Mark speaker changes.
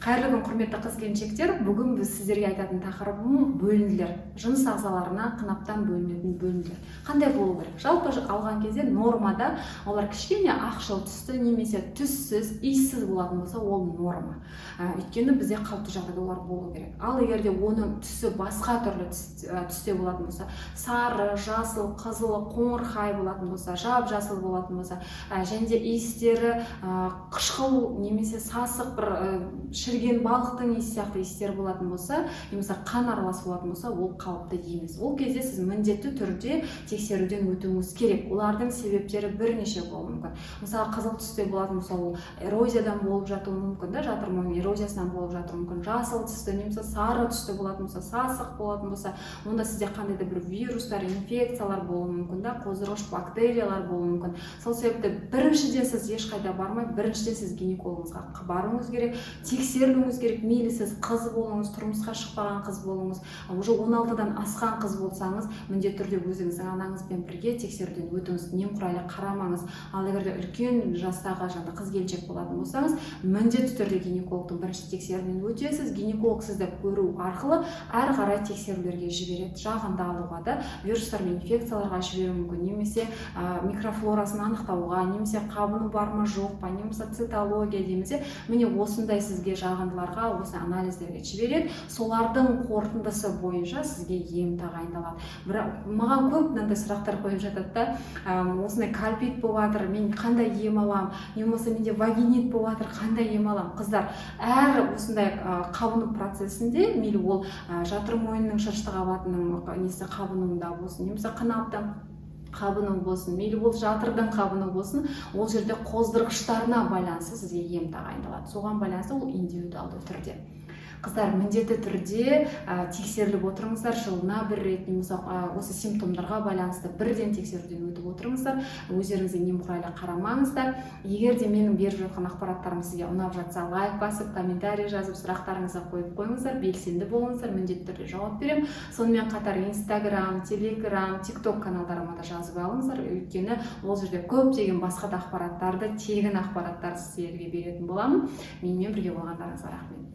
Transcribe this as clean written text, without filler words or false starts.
Speaker 1: Қайырлы күн, құрметті қыз-келіншектер. Бүгін біз сіздерге айтатын тақырыбым бөлінділер. Жыныс ағзаларына қынаптан бөлінетін бөлінділер. Қандай болу керек? Жалпы алған кезде нормада олар кішкене ақшыл түсті немесе түссіз, иіссіз болатын болса, ол норма. Өйткені бізде қалыпты жағдайда олар болу керек. Ал егер де оның түсі басқа түрлі түсте болатын болса, сары, жасыл, қызыл, қоңырқай болатын болса, жап-жасыл болатын болса, және де иістері қышқыл немесе сасық бір шіріген балықтың иісі сияқты иістер болатын болса, немесе қан аралас болатын болса, ол қалыпты емес. Ол кезде сіз міндетті түрде тексеруден өтуіңіз керек. Олардың себептері бірнеше болуы мүмкін. Мысалы, қызыл түсте болатын болса, ол эрозиядан болып жатуы мүмкін, жатыр мойын эрозиясынан болып жатуы мүмкін. Жасыл түсті немесе сары түсті болатын болса, сасық болатын болса, онда сізде қандай да бір вирустар, инфекциялар болуы мүмкін, қоздырғыш бактериялар болуы мүмкін. Сол себепті біріншіден сіз ешқайда бармай, біріншіден сіз гинекологыңызға баруыңыз керек, тексерілуіңіз керек. Мейлі сіз қыз болыңыз, тұрмысқа шықпаған қыз болыңыз, уже 16-дан асқан қыз болсаңыз, міндетті түрде өзіңіздің анаңызбен бірге тексеруден өтіңіз, немқұрайлы қарамаңыз. Ал егер де үлкен жастағы қыз-келіншек болатын болсаңыз, міндетті түрде гинекологтың бірінші тексеруінен өтесіз. Гинеколог сізді көру арқылы әрі қарай тексерулерге жібереді. Жағында алуға да вирустар мен инфекцияларға жіберуі мүмкін, немесе микрофлорасын анықтауға, немесе қабыну бар ма жоқ па, немесе цитология немесе міне осындай сізге жағындыларға осы анализдерге жібереді. Солардың қорытындысы бойынша сізге ем тағайындалады. Бірақ маған көп мынандай сұрақтар қойып жатады да, осындай кальпит болып жатыр, мен қандай ем алам, не болмаса менде вагинит болып жатыр, қандай ем алам? Қыздар, әр осындай қабыну процесінде, мейлі ол жатыр мойынның шырышты қабатының қабынуында болсын, немесе қынаптың қабыну болсын, мейлі ол жатырдың қабыну болсын, ол жерде қоздырғыштарына байланысты сізге ем тағайындалады. Соған байланысты ол индивидуалды түрде. Қыздар, міндетті түрде тексеріліп отырыңыздар, жылына бір рет, немесе осы симптомдарға байланысты бірден тексеруден өтіп отырыңыздар. Өздеріңізге немқұрайлы қарамаңыздар. Егер де менің беріп жатқан ақпараттарым сізге ұнап жатса, лайк басып, комментарий жазып, сұрақтарыңызды қойып қойыңыздар, белсенді болыңыздар, міндетті түрде жауап беремін. Сонымен қатар Инстаграм, Телеграм, TikTok каналдарыма да жазып алыңыздар, өйткені ол жерде көптеген басқа да ақпараттарды, тегін ақпараттар сіздерге беретін боламын. Менімен бірге болғандарыңызға рахмет.